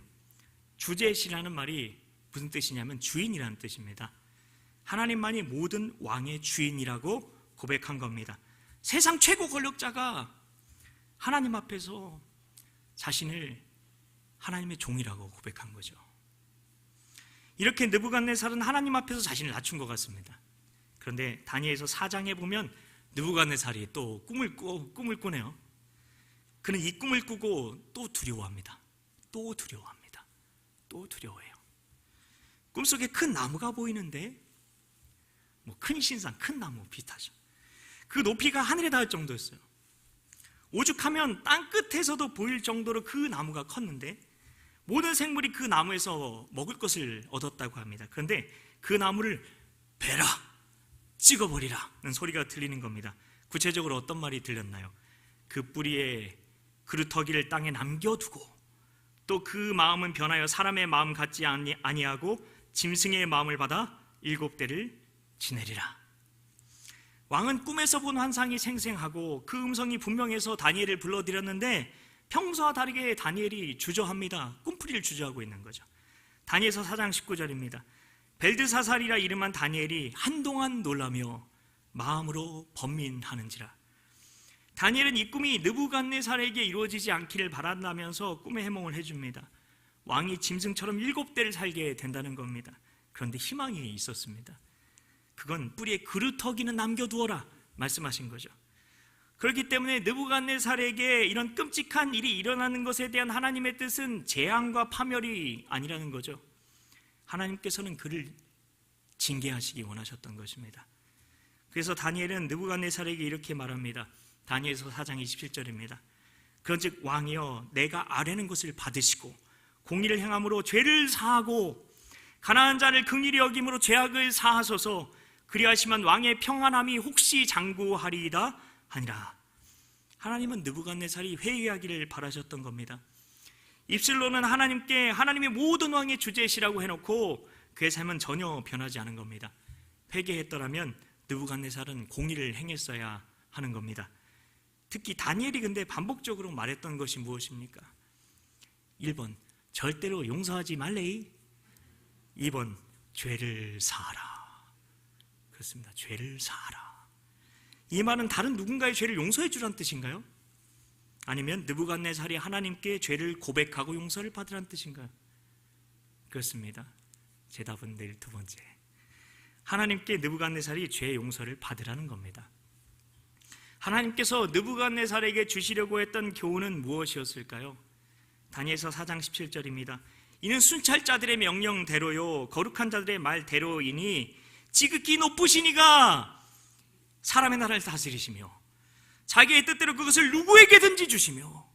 주제시라는 말이 무슨 뜻이냐면 주인이라는 뜻입니다. 하나님만이 모든 왕의 주인이라고 고백한 겁니다. 세상 최고 권력자가 하나님 앞에서 자신을 하나님의 종이라고 고백한 거죠. 이렇게 느부갓네살은 하나님 앞에서 자신을 낮춘 것 같습니다. 그런데 다니엘서 4장에 보면 느부갓네살이 또 꿈을 꾸네요. 그는 이 꿈을 꾸고 또 두려워합니다. 또 두려워해요. 꿈속에 큰 나무가 보이는데 큰 신상, 큰 나무 비슷하죠. 그 높이가 하늘에 닿을 정도였어요. 오죽하면 땅 끝에서도 보일 정도로 그 나무가 컸는데 모든 생물이 그 나무에서 먹을 것을 얻었다고 합니다. 그런데 그 나무를 베라, 찍어버리라는 소리가 들리는 겁니다. 구체적으로 어떤 말이 들렸나요? 그 뿌리에 그루터기를 땅에 남겨두고 또 그 마음은 변하여 사람의 마음 같지 아니하고 짐승의 마음을 받아 7대를 지내리라. 왕은 꿈에서 본 환상이 생생하고 그 음성이 분명해서 다니엘을 불러들였는데 평소와 다르게 다니엘이 주저합니다. 꿈풀이를 주저하고 있는 거죠. 다니엘서 4장 19절입니다. 벨드사살이라 이름한 다니엘이 한동안 놀라며 마음으로 번민하는지라. 다니엘은 이 꿈이 느부갓네살에게 이루어지지 않기를 바란다면서 꿈의 해몽을 해줍니다. 왕이 짐승처럼 7대를 살게 된다는 겁니다. 그런데 희망이 있었습니다. 그건 뿌리에 그루터기는 남겨두어라 말씀하신 거죠. 그렇기 때문에 느부갓네살에게 이런 끔찍한 일이 일어나는 것에 대한 하나님의 뜻은 재앙과 파멸이 아니라는 거죠. 하나님께서는 그를 징계하시기 원하셨던 것입니다. 그래서 다니엘은 느부갓네살에게 이렇게 말합니다. 다니엘서 4장 27절입니다. 그런즉 왕이여 내가 아뢰는 것을 받으시고 공의를 행함으로 죄를 사하고 가난한 자를 긍휼히 여김으로 죄악을 사하소서. 그리하시면 왕의 평안함이 혹시 장구하리이다 하니라. 하나님은 느부갓네살이 회개하기를 바라셨던 겁니다. 입술로는 하나님께 하나님의 모든 왕의 주제시라고 해놓고 그의 삶은 전혀 변하지 않은 겁니다. 회개했더라면 느부갓네살은 공의를 행했어야 하는 겁니다. 특히 다니엘이 근데 반복적으로 말했던 것이 무엇입니까? 1번 절대로 용서하지 말래이. 2번 죄를 사하라. 그렇습니다. 죄를 사하라. 이 말은 다른 누군가의 죄를 용서해 주라는 뜻인가요? 아니면 느부갓네살이 하나님께 죄를 고백하고 용서를 받으라는 뜻인가요? 그렇습니다. 제 답은 늘 두 번째. 하나님께 느부갓네살이 죄 용서를 받으라는 겁니다. 하나님께서 느부갓네살에게 주시려고 했던 교훈은 무엇이었을까요? 다니엘서 4장 17절입니다. 이는 순찰자들의 명령대로요 거룩한 자들의 말대로이니 지극히 높으신 이가 사람의 나라를 다스리시며 자기의 뜻대로 그것을 누구에게든지 주시며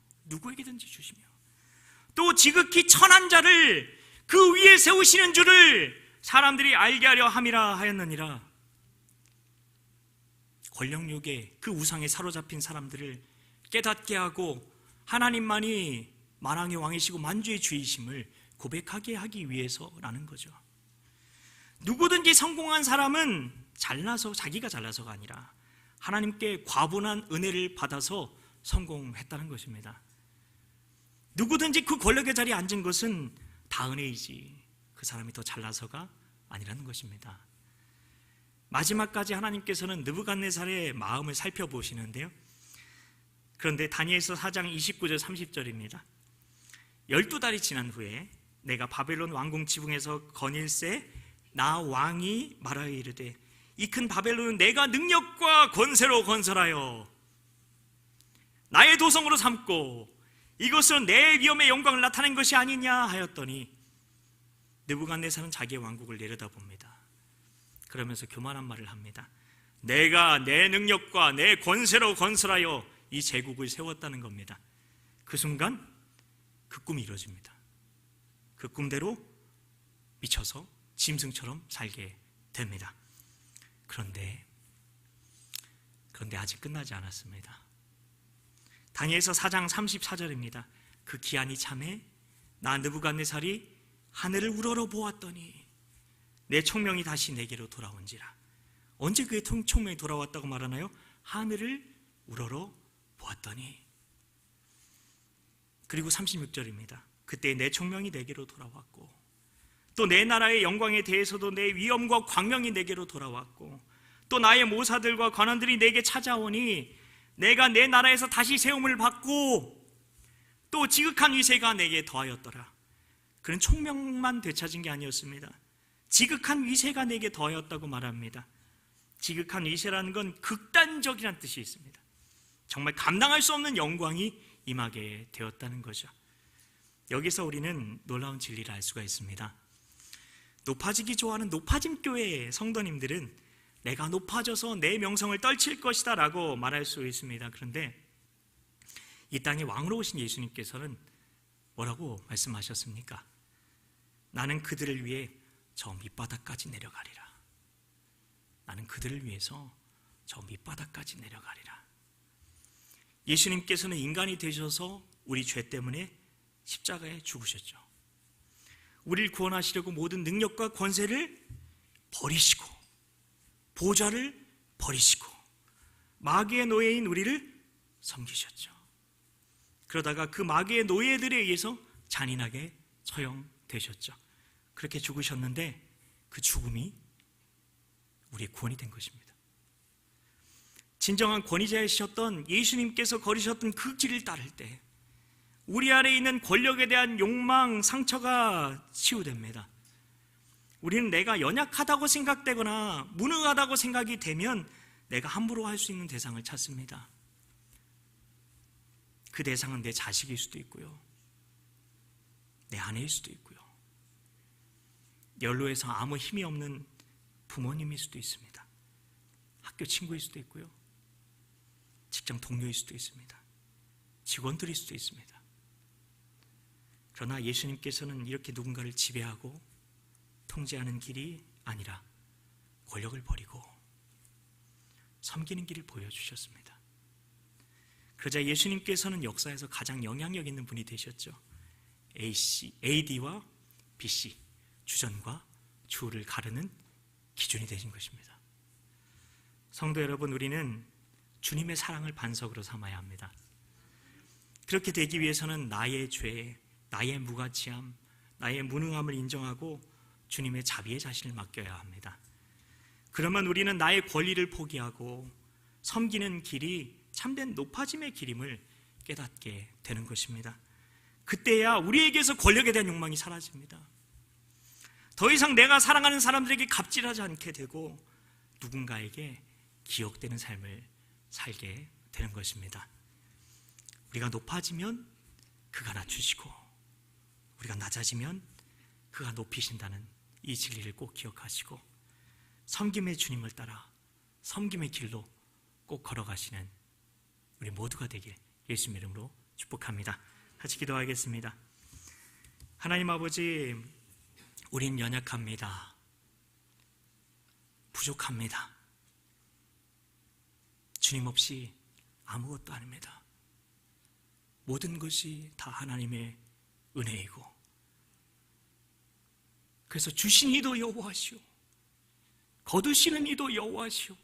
또 지극히 천한 자를 그 위에 세우시는 줄을 사람들이 알게 하려 함이라 하였느니라. 권력욕에 그 우상에 사로잡힌 사람들을 깨닫게 하고 하나님만이 만왕의 왕이시고 만주의 주이심을 고백하게 하기 위해서라는 거죠. 누구든지 성공한 사람은 자기가 잘나서가 아니라 하나님께 과분한 은혜를 받아서 성공했다는 것입니다. 누구든지 그 권력의 자리에 앉은 것은 다 은혜이지 그 사람이 더 잘나서가 아니라는 것입니다. 마지막까지 하나님께서는 느부갓네살의 마음을 살펴보시는데요. 그런데 다니엘서 4장 29절 30절입니다. 12달이 지난 후에 내가 바벨론 왕궁 지붕에서 거닐새 나 왕이 말하여 이르되 이 큰 바벨론은 내가 능력과 권세로 건설하여 나의 도성으로 삼고 이것은 내 위엄의 영광을 나타낸 것이 아니냐 하였더니 느부갓네살은 자기의 왕국을 내려다봅니다. 그러면서 교만한 말을 합니다. 내가 내 능력과 내 권세로 건설하여 이 제국을 세웠다는 겁니다. 그 순간 그 꿈이 이루어집니다. 그 꿈대로 미쳐서 짐승처럼 살게 됩니다. 그런데 아직 끝나지 않았습니다. 다니엘서 4장 34절입니다. 그 기한이 참에 나 느부갓네살이 하늘을 우러러 보았더니 내 총명이 다시 내게로 돌아온지라. 언제 그의 총명이 돌아왔다고 말하나요? 하늘을 우러러 보았더니. 그리고 36절입니다. 그때 내 총명이 내게로 돌아왔고 또 내 나라의 영광에 대해서도 내 위엄과 광명이 내게로 돌아왔고 또 나의 모사들과 관원들이 내게 찾아오니 내가 내 나라에서 다시 세움을 받고 또 지극한 위세가 내게 더하였더라. 그는 총명만 되찾은 게 아니었습니다. 지극한 위세가 내게 더하였다고 말합니다. 지극한 위세라는 건 극단적이라는 뜻이 있습니다. 정말 감당할 수 없는 영광이 임하게 되었다는 거죠. 여기서 우리는 놀라운 진리를 알 수가 있습니다. 높아지기 좋아하는 높아짐교회의 성도님들은 내가 높아져서 내 명성을 떨칠 것이다 라고 말할 수 있습니다. 그런데 이 땅에 왕으로 오신 예수님께서는 뭐라고 말씀하셨습니까? 나는 그들을 위해 저 밑바닥까지 내려가리라. 나는 그들을 위해서 저 밑바닥까지 내려가리라. 예수님께서는 인간이 되셔서 우리 죄 때문에 십자가에 죽으셨죠. 우리를 구원하시려고 모든 능력과 권세를 버리시고 보좌를 버리시고 마귀의 노예인 우리를 섬기셨죠. 그러다가 그 마귀의 노예들에 의해서 잔인하게 처형되셨죠. 그렇게 죽으셨는데 그 죽음이 우리의 구원이 된 것입니다. 진정한 권위자이셨던 예수님께서 걸으셨던 그 길을 따를 때 우리 안에 있는 권력에 대한 욕망, 상처가 치유됩니다. 우리는 내가 연약하다고 생각되거나 무능하다고 생각이 되면 내가 함부로 할 수 있는 대상을 찾습니다. 그 대상은 내 자식일 수도 있고요, 내 아내일 수도 있고요, 연로해서 아무 힘이 없는 부모님일 수도 있습니다. 학교 친구일 수도 있고요, 직장 동료일 수도 있습니다, 직원들일 수도 있습니다. 그러나 예수님께서는 이렇게 누군가를 지배하고 통제하는 길이 아니라 권력을 버리고 섬기는 길을 보여주셨습니다. 그러자 예수님께서는 역사에서 가장 영향력 있는 분이 되셨죠. AD와 BC, 주전과 주후를 가르는 기준이 되신 것입니다. 성도 여러분, 우리는 주님의 사랑을 반석으로 삼아야 합니다. 그렇게 되기 위해서는 나의 죄, 나의 무가치함, 나의 무능함을 인정하고 주님의 자비에 자신을 맡겨야 합니다. 그러면 우리는 나의 권리를 포기하고 섬기는 길이 참된 높아짐의 길임을 깨닫게 되는 것입니다. 그때야 우리에게서 권력에 대한 욕망이 사라집니다. 더 이상 내가 사랑하는 사람들에게 갑질하지 않게 되고 누군가에게 기억되는 삶을 살게 되는 것입니다. 우리가 높아지면 그가 낮추시고 우리가 낮아지면 그가 높이신다는 이 진리를 꼭 기억하시고 섬김의 주님을 따라 섬김의 길로 꼭 걸어가시는 우리 모두가 되길 예수님 이름으로 축복합니다. 같이 기도하겠습니다. 하나님 아버지, 우린 연약합니다. 부족합니다. 주님 없이 아무것도 아닙니다. 모든 것이 다 하나님의 은혜이고, 그래서 주신 이도 여호와시오, 거두시는 이도 여호와시오,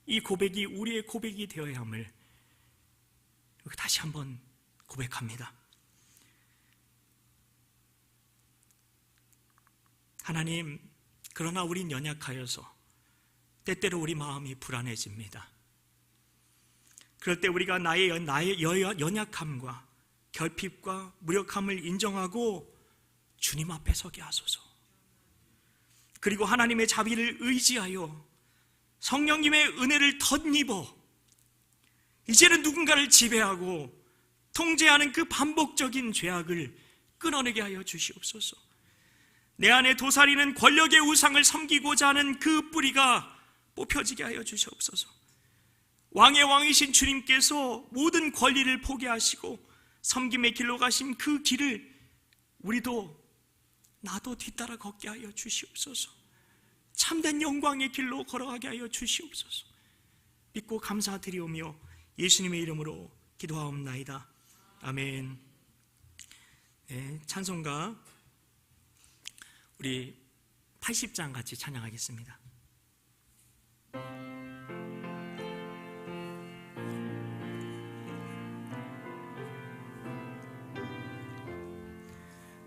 이 고백이 우리의 고백이 되어야 함을 다시 한번 고백합니다. 하나님, 그러나 우린 연약하여서 때때로 우리 마음이 불안해집니다. 그럴 때 우리가 나의 연약함과 결핍과 무력함을 인정하고 주님 앞에 서게 하소서. 그리고 하나님의 자비를 의지하여 성령님의 은혜를 덧입어 이제는 누군가를 지배하고 통제하는 그 반복적인 죄악을 끊어내게 하여 주시옵소서. 내 안에 도사리는 권력의 우상을 섬기고자 하는 그 뿌리가 뽑혀지게 하여 주시옵소서. 왕의 왕이신 주님께서 모든 권리를 포기하시고 섬김의 길로 가신 그 길을 나도 뒤따라 걷게 하여 주시옵소서. 참된 영광의 길로 걸어가게 하여 주시옵소서. 믿고 감사드리오며 예수님의 이름으로 기도하옵나이다. 아멘. 네, 찬송가 우리 80장 같이 찬양하겠습니다.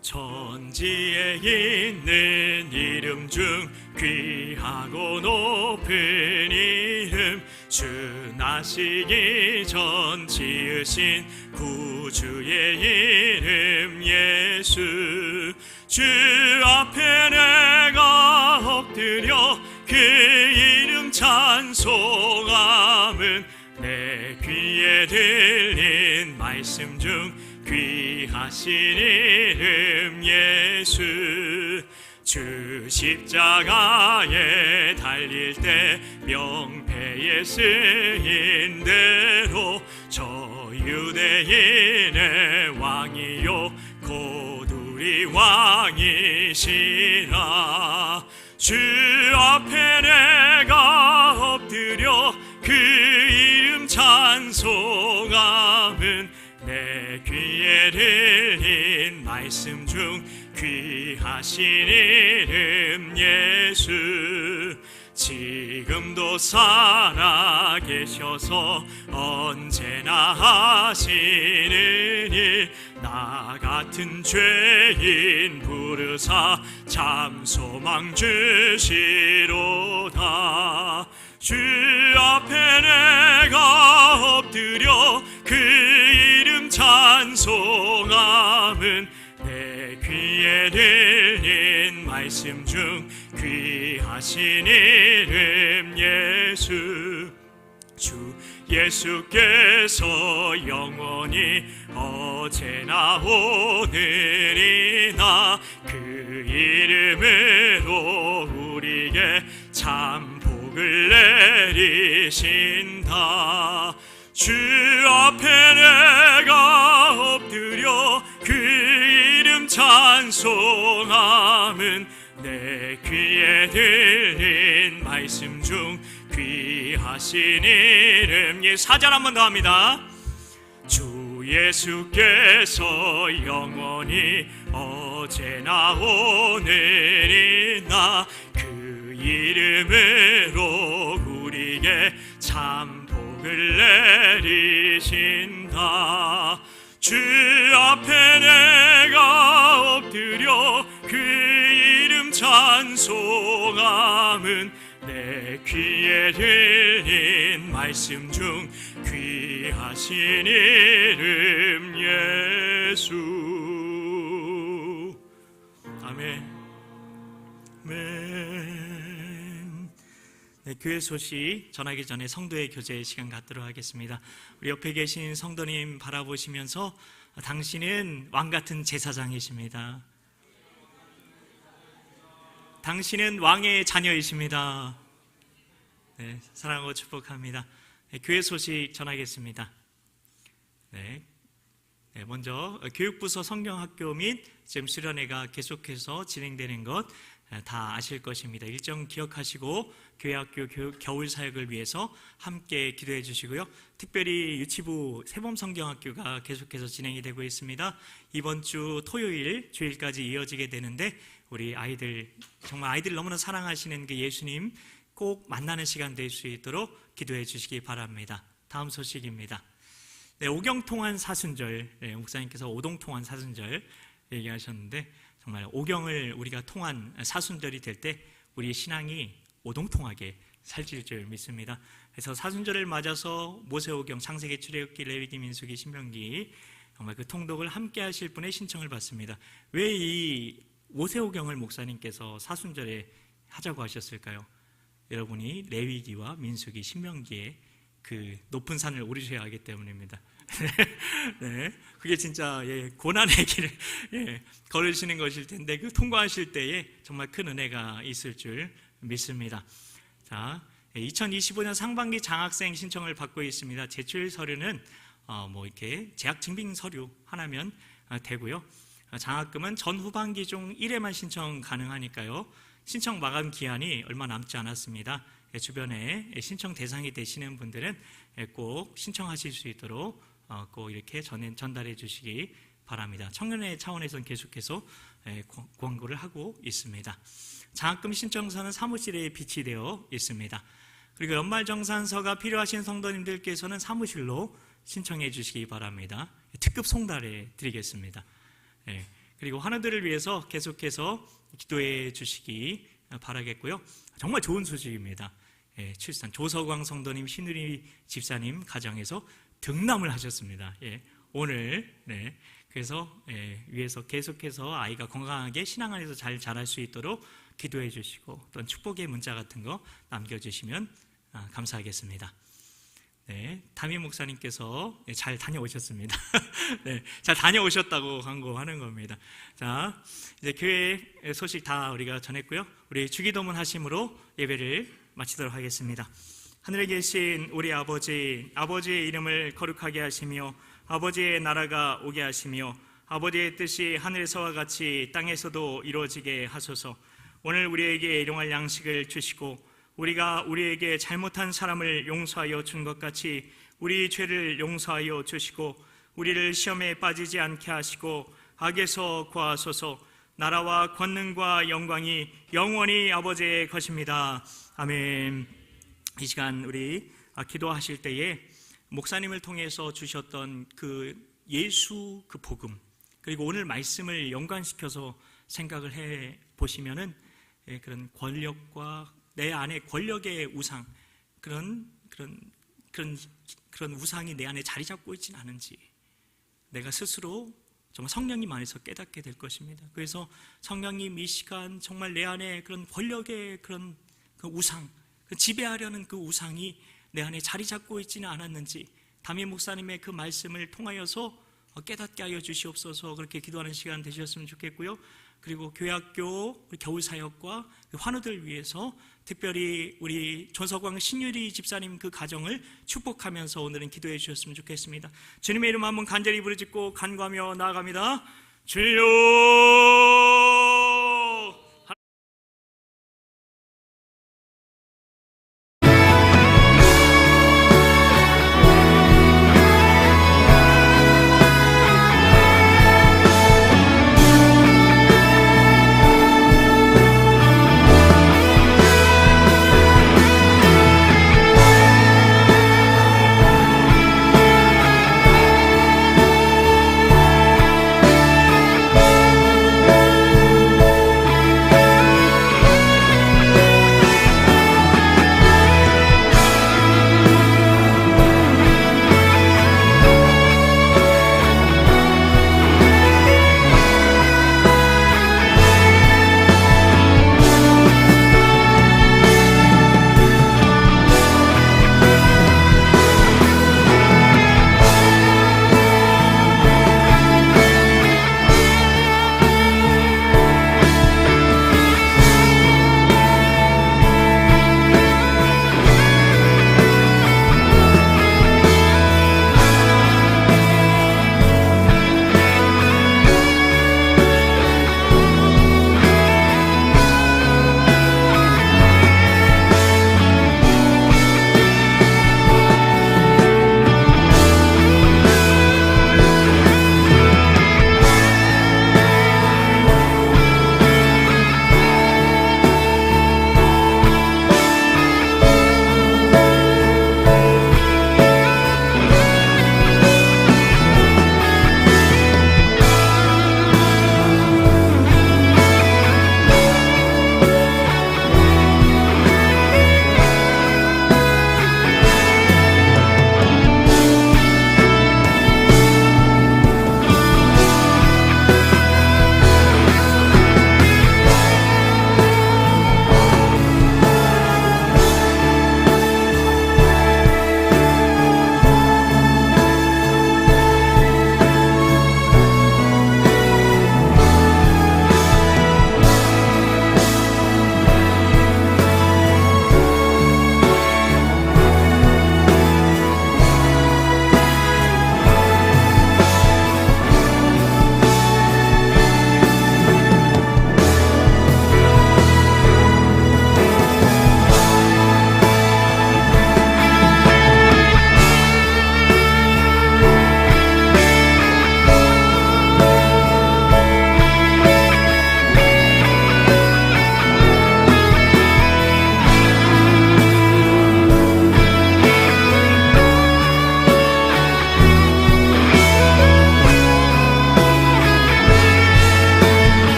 천지에 있는 이름 중 귀하고 높은 이름, 주 나시기 전 지으신 구주의 이름 예수. 주 앞에 내가 엎드려 그 이름 찬송함은 내 귀에 들린 말씀 중 귀하신 이름 예수. 주 십자가에 달릴 때 명패에 쓰인 대로 저 유대인의 왕이요 곧 우리 왕이시라. 주 앞에 내가 엎드려 그 이름 찬송함은 내 귀에 들린 말씀 중 귀하신 이름 예수. 지금도 살아계셔서 언제나 하시는 일, 나 같은 죄인 부르사 참 소망 주시로다. 주 앞에 내가 엎드려 그 이름 찬송함은 내 귀에 들린 말씀 중 귀하신 이름 예수. 주 예수께서 영원히 어제나 오늘이나 그 이름으로 우리에게 참 복을 내리신다. 주 앞에 내가 엎드려 그 이름 찬송함은 내 귀에 들린 말씀 중 귀하신 이름 예 4절 한 번 더 합니다. 주 예수께서 영원히 어제나 오늘이나 그 이름으로 우리에게 참 복을 내리신다. 주 앞에 내가 엎드려 그 이름 찬송함은 내 귀에 들린 말씀 중 귀하신 이름 예수. 아멘. 아멘. 네, 교회 소식 전하기 전에 성도의 교제 시간 갖도록 하겠습니다. 우리 옆에 계신 성도님 바라보시면서 당신은 왕같은 제사장이십니다. 당신은 왕의 자녀이십니다. 네, 사랑하고 축복합니다. 네, 교회 소식 전하겠습니다. 네, 먼저 교육부서 성경학교 및 지금 수련회가 계속해서 진행되는 것 다 아실 것입니다. 일정 기억하시고 교회학교 겨울 사역을 위해서 함께 기도해 주시고요. 특별히 유치부 세범성경학교가 계속해서 진행이 되고 있습니다. 이번 주 토요일 주일까지 이어지게 되는데 우리 아이들 정말 아이들 너무나 사랑하시는 그 예수님 꼭 만나는 시간 될 수 있도록 기도해 주시기 바랍니다. 다음 소식입니다. 네, 오경통한 사순절, 목사님께서 오동통한 사순절 얘기하셨는데 정말 오경을 우리가 통한 사순절이 될 때 우리 신앙이 오동통하게 살질 줄 믿습니다. 그래서 사순절을 맞아서 모세오경, 창세기, 출애굽기, 레위기, 민수기, 신명기 정말 그 통독을 함께 하실 분의 신청을 받습니다. 왜 이 모세오경을 목사님께서 사순절에 하자고 하셨을까요? 여러분이 레위기와 민수기, 신명기에 그 높은 산을 오르셔야 하기 때문입니다. 네, 그게 진짜 고난의 길을 걸으시는 것일 텐데 그 통과하실 때에 정말 큰 은혜가 있을 줄 믿습니다. 자, 2025년 상반기 장학생 신청을 받고 있습니다. 제출 서류는 이렇게 재학 증빙 서류 하나면 되고요. 장학금은 전 후반기 중 1회만 신청 가능하니까요. 신청 마감 기한이 얼마 남지 않았습니다. 주변에 신청 대상이 되시는 분들은 꼭 신청하실 수 있도록 꼭 이렇게 전달해 주시기 바랍니다. 청년회 차원에서는 계속해서 광고를 하고 있습니다. 장학금 신청서는 사무실에 비치되어 있습니다. 그리고 연말정산서가 필요하신 성도님들께서는 사무실로 신청해 주시기 바랍니다. 특급 송달해 드리겠습니다. 그리고 환우들을 위해서 계속해서 기도해 주시기 바라겠고요. 정말 좋은 소식입니다. 출산 조서광 성도님, 신우리 집사님 가정에서 등남을 하셨습니다. 오늘 그래서 위에서 계속해서 아이가 건강하게 신앙 안에서 잘 자랄 수 있도록 기도해 주시고 어떤 축복의 문자 같은 거 남겨주시면 감사하겠습니다. 네, 담임 목사님께서 잘 다녀오셨습니다. 네, 잘 다녀오셨다고 광고하는 겁니다. 자, 이제 교회 소식 다 우리가 전했고요. 우리 주기도문 하심으로 예배를 마치도록 하겠습니다. 하늘에 계신 우리 아버지, 아버지의 이름을 거룩하게 하시며 아버지의 나라가 오게 하시며 아버지의 뜻이 하늘에서와 같이 땅에서도 이루어지게 하소서. 오늘 우리에게 일용할 양식을 주시고 우리가 우리에게 잘못한 사람을 용서하여 준 것 같이 우리 죄를 용서하여 주시고 우리를 시험에 빠지지 않게 하시고 악에서 구하소서. 나라와 권능과 영광이 영원히 아버지의 것입니다. 아멘. 이 시간 우리 기도하실 때에 목사님을 통해서 주셨던 그 예수 그 복음 그리고 오늘 말씀을 연관시켜서 생각을 해 보시면은 그런 권력과 내 안에 권력의 우상 그런 우상이 내 안에 자리 잡고 있지는 않은지 내가 스스로 정말 성령님 안에서 깨닫게 될 것입니다. 그래서 성령님 이 시간 정말 내 안에 그런 권력의 그런 그 우상 지배하려는 그 우상이 내 안에 자리 잡고 있지는 않았는지 담임 목사님의 그 말씀을 통하여서 깨닫게 하여 주시옵소서. 그렇게 기도하는 시간 되셨으면 좋겠고요. 그리고 교회학교 겨울 사역과 환우들 위해서 특별히 우리 조서광 신유리 집사님 그 가정을 축복하면서 오늘은 기도해 주셨으면 좋겠습니다. 주님의 이름 한번 간절히 부르짖고 간구하며 나아갑니다. 주여